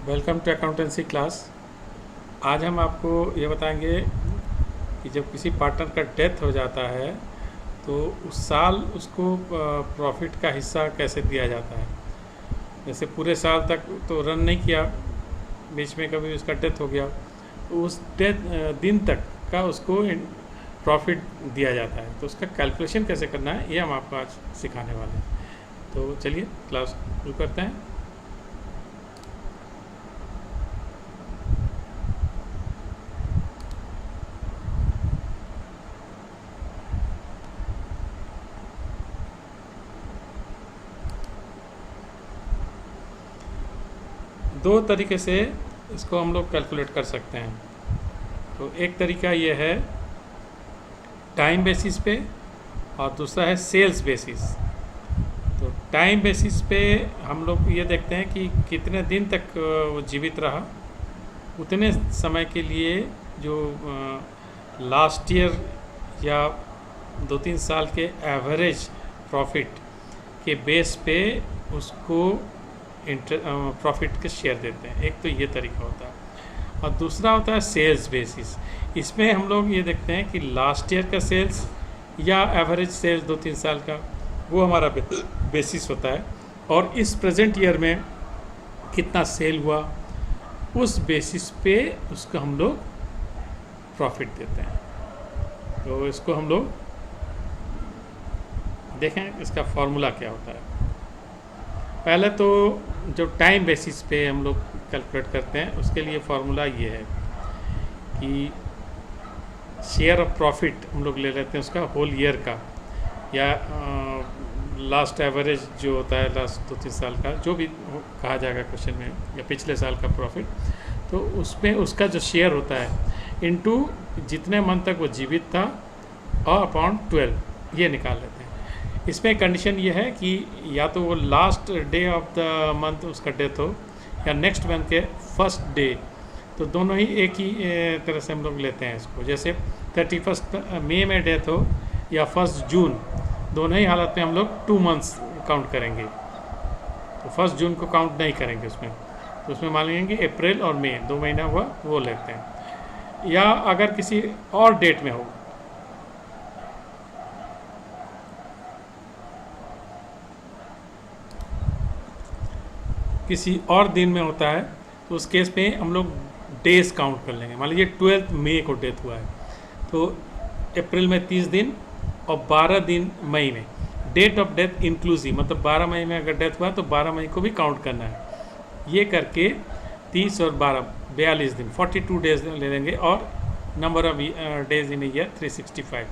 Welcome to accountancy class. आज हम आपको ये बताएंगे कि जब किसी पार्टनर का डेथ हो जाता है तो उस साल उसको प्रॉफिट का हिस्सा कैसे दिया जाता है। जैसे पूरे साल तक तो रन नहीं किया, बीच में कभी उसका डेथ हो गया तो उस डेथ दिन तक का उसको प्रॉफिट दिया जाता है। तो उसका कैलकुलेशन कैसे करना है ये हम आपको आज सिखाने वाले हैं। तो चलिए क्लास शुरू करते हैं। दो तरीके से इसको हम लोग कैलकुलेट कर सकते हैं। तो एक तरीका ये है टाइम बेसिस पे और दूसरा है सेल्स बेसिस। तो टाइम बेसिस पे हम लोग ये देखते हैं कि कितने दिन तक वो जीवित रहा, उतने समय के लिए जो लास्ट ईयर या 2-3 साल के एवरेज प्रॉफिट के बेस पे उसको प्रॉफिट के शेयर देते हैं। एक तो ये तरीका होता है और दूसरा होता है सेल्स बेसिस। इसमें हम लोग ये देखते हैं कि लास्ट ईयर का सेल्स या एवरेज सेल्स 2-3 साल का वो हमारा बेसिस होता है, और इस प्रेजेंट ईयर में कितना सेल हुआ उस बेसिस पे उसको हम लोग प्रॉफिट देते हैं। तो इसको हम लोग देखें इसका फॉर्मूला क्या होता है। पहले तो जो टाइम बेसिस पे हम लोग कैलकुलेट करते हैं उसके लिए फार्मूला ये है कि शेयर ऑफ प्रॉफिट हम लोग ले लेते हैं उसका होल ईयर का, या लास्ट एवरेज जो होता है लास्ट 2-3 साल का, जो भी कहा जाएगा क्वेश्चन में, या पिछले साल का प्रॉफिट। तो उसमें उसका जो शेयर होता है इनटू जितने मंथ तक वो जीवित था और अपॉन 12 ये निकाल लेते हैं। इसमें कंडीशन ये है कि या तो वो last day of the month उसका डेथ हो या नेक्स्ट मंथ के फर्स्ट डे, तो दोनों ही एक ही तरह से हम लोग लेते हैं इसको। जैसे 31 मई में डेथ हो या 1 जून, दोनों ही हालत में हम लोग 2 मंथ्स काउंट करेंगे। तो 1 जून को काउंट नहीं करेंगे उसमें, तो उसमें मान लेंगे अप्रैल और मई 2 महीना हुआ वो लेते हैं। या अगर किसी और डेट में हो, किसी और दिन में होता है, तो उस केस में हम लोग डेज काउंट कर लेंगे। मान लीजिए 12 मई को डेथ हुआ है, तो अप्रैल में 30 दिन और 12 दिन मई में, डेट ऑफ डेथ इंक्लूसिव, मतलब 12 मई में अगर डेथ हुआ तो 12 मई को भी काउंट करना है। ये करके 30 और 12 42 दिन 42 डेज ले लेंगे, और number of days in year 365।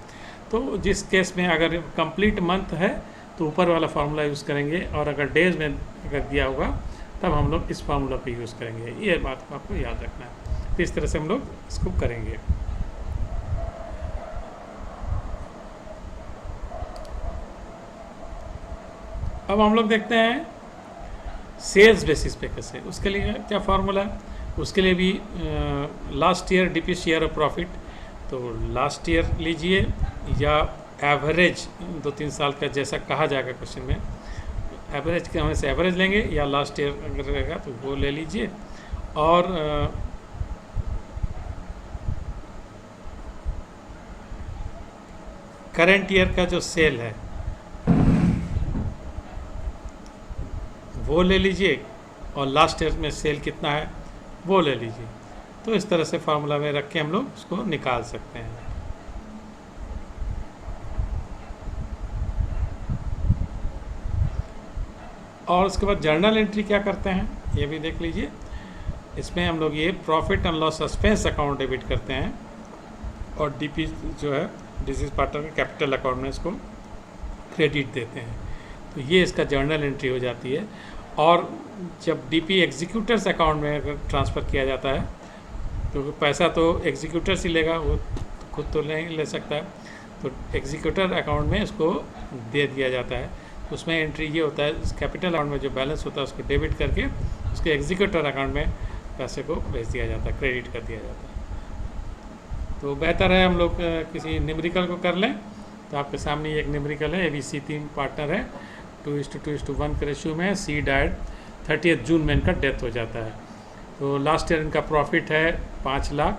तो जिस केस में अगर कंप्लीट मंथ है तो ऊपर वाला फार्मूला यूज़ करेंगे, और अगर डेज में अगर दिया होगा तब हम लोग इस फार्मूला पे यूज़ करेंगे। ये बात को आपको याद रखना है। तो इस तरह से हम लोग इसको करेंगे। अब हम लोग देखते हैं सेल्स बेसिस पे कैसे, उसके लिए क्या फार्मूला है। उसके लिए भी last year DP share of profit, तो लास्ट ईयर लीजिए या एवरेज 2-3 साल का, जैसा कहा जाएगा क्वेश्चन में, एवरेज के हमें से एवरेज लेंगे, या लास्ट ईयर अगर रहेगा तो वो ले लीजिए। और करंट ईयर का जो सेल है वो ले लीजिए, और लास्ट ईयर में सेल कितना है वो ले लीजिए। तो इस तरह से फार्मूला में रख के हम लोग उसको निकाल सकते हैं। और उसके बाद जर्नल एंट्री क्या करते हैं ये भी देख लीजिए। इसमें हम लोग ये profit and loss suspense account debit करते हैं, और डीपी जो है डिसीज पार्टनर के कैपिटल अकाउंट में इसको क्रेडिट देते हैं। तो ये इसका जर्नल एंट्री हो जाती है। और जब डीपी एग्जीक्यूटर्स अकाउंट में अगर ट्रांसफ़र किया जाता है तो पैसा तो एग्जीक्यूटर्स ही लेगा, वो खुद तो नहीं ले सकता है, तो एग्जीक्यूटर अकाउंट में उसको दे दिया जाता है। उसमें एंट्री ये होता है, इस कैपिटल अकाउंट में जो बैलेंस होता है उसको डेबिट करके उसके एग्जीक्यूटर अकाउंट में पैसे को भेज दिया जाता है, क्रेडिट कर दिया जाता है। तो बेहतर है हम लोग किसी न्यूमेरिकल को कर लें। तो आपके सामने एक न्यूमेरिकल है, ABC 3 पार्टनर है, 2:2:1 के रेशियो में। सी डाइड 30 जून में इनका डेथ हो जाता है। तो लास्ट ईयर इनका प्रॉफिट है 5 lakh,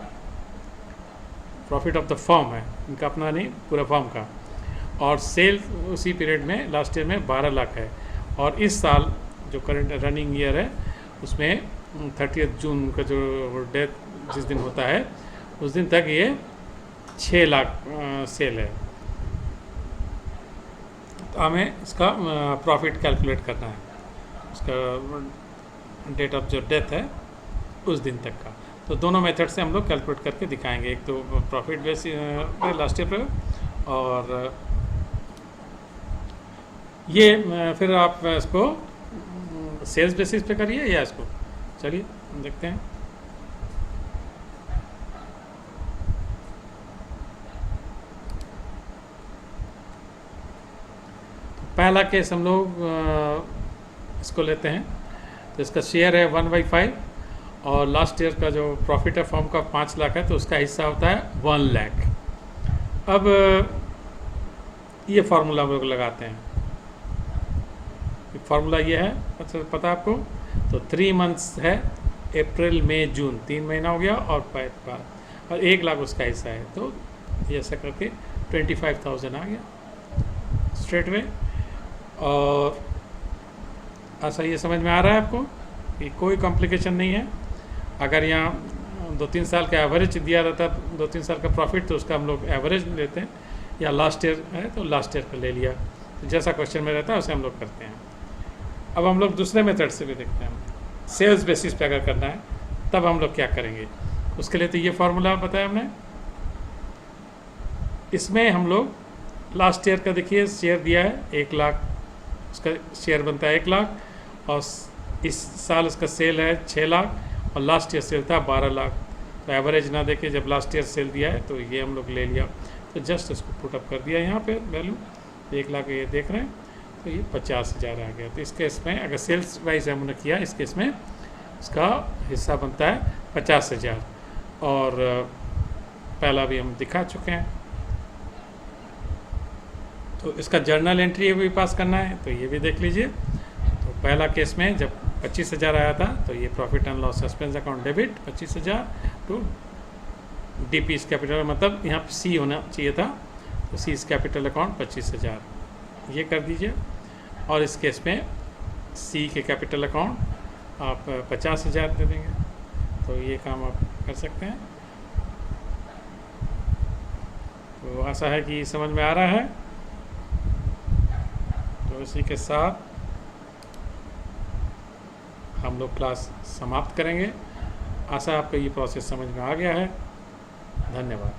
profit of the firm है इनका, अपना नहीं पूरा फर्म का। और सेल उसी पीरियड में लास्ट ईयर में 12 लाख है। और इस साल जो करंट रनिंग ईयर है उसमें 30 जून का जो डेट जिस दिन होता है उस दिन तक ये 6 लाख सेल है। तो हमें इसका प्रॉफिट कैलकुलेट करना है, उसका डेट ऑफ जो डेथ है उस दिन तक का। तो दोनों मेथड से हम लोग कैलकुलेट करके दिखाएंगे, एक तो प्रॉफिट बेस पे लास्ट ईयर पे, और ये फिर आप इसको सेल्स बेसिस पे करिए या इसको, चलिए देखते हैं। पहला केस हम लोग इसको लेते हैं। तो इसका शेयर है 1/5 और लास्ट ईयर का जो प्रॉफिट है फर्म का 5 लाख है, तो उसका हिस्सा होता है 1 लाख। अब ये फार्मूला हम लोग लगाते हैं। फार्मूला ये है, पता आपको, तो 3 मंथ्स है, अप्रैल मई जून, 3 महीना हो गया, और 1 लाख उसका हिस्सा है। तो ये ऐसा करके 25,000 आ गया स्ट्रेट वे। और ऐसा ये समझ में आ रहा है आपको कि कोई कॉम्प्लिकेशन नहीं है। अगर यहाँ 2-3 साल का एवरेज दिया रहता, 2-3 साल का प्रॉफिट, तो उसका हम लोग एवरेज लेते हैं, या लास्ट ईयर है तो लास्ट ईयर का ले लिया, तो जैसा क्वेश्चन में रहता है उसे हम लोग करते हैं। अब हम लोग दूसरे मेथड से भी देखते हैं। सेल्स बेसिस पे अगर करना है तब हम लोग क्या करेंगे, उसके लिए तो ये फार्मूला बताया हमने। इसमें हम लोग लास्ट ईयर का देखिए, शेयर दिया है 1 लाख, उसका शेयर बनता है 1 लाख, और इस साल उसका सेल है 6 लाख, और लास्ट ईयर सेल था 12 लाख। तो एवरेज ना देके जब लास्ट ईयर सेल दिया है तो ये हम लोग ले लिया, तो जस्ट इसको पुट अप कर दिया यहाँ पे वैल्यू 1 लाख, ये देख रहे हैं, तो ये 50,000 आ गया। तो इस केस में अगर सेल्स वाइज हमने किया, इस केस में इसका हिस्सा बनता है 50,000, और पहला भी हम दिखा चुके हैं। तो इसका जर्नल एंट्री भी पास करना है, तो ये भी देख लीजिए। तो पहला केस में जब 25,000 आया था, तो ये profit and loss suspense account debit 25,000 to DP capital, मतलब यहाँ पे सी होना चाहिए था, तो सी कैपिटल अकाउंट 25,000 ये कर दीजिए। और इस केस में सी के कैपिटल अकाउंट आप 50,000 दे देंगे, तो ये काम आप कर सकते हैं। तो आशा है कि समझ में आ रहा है। तो इसी के साथ हम लोग क्लास समाप्त करेंगे। आशा आपको ये प्रोसेस समझ में आ गया है। धन्यवाद।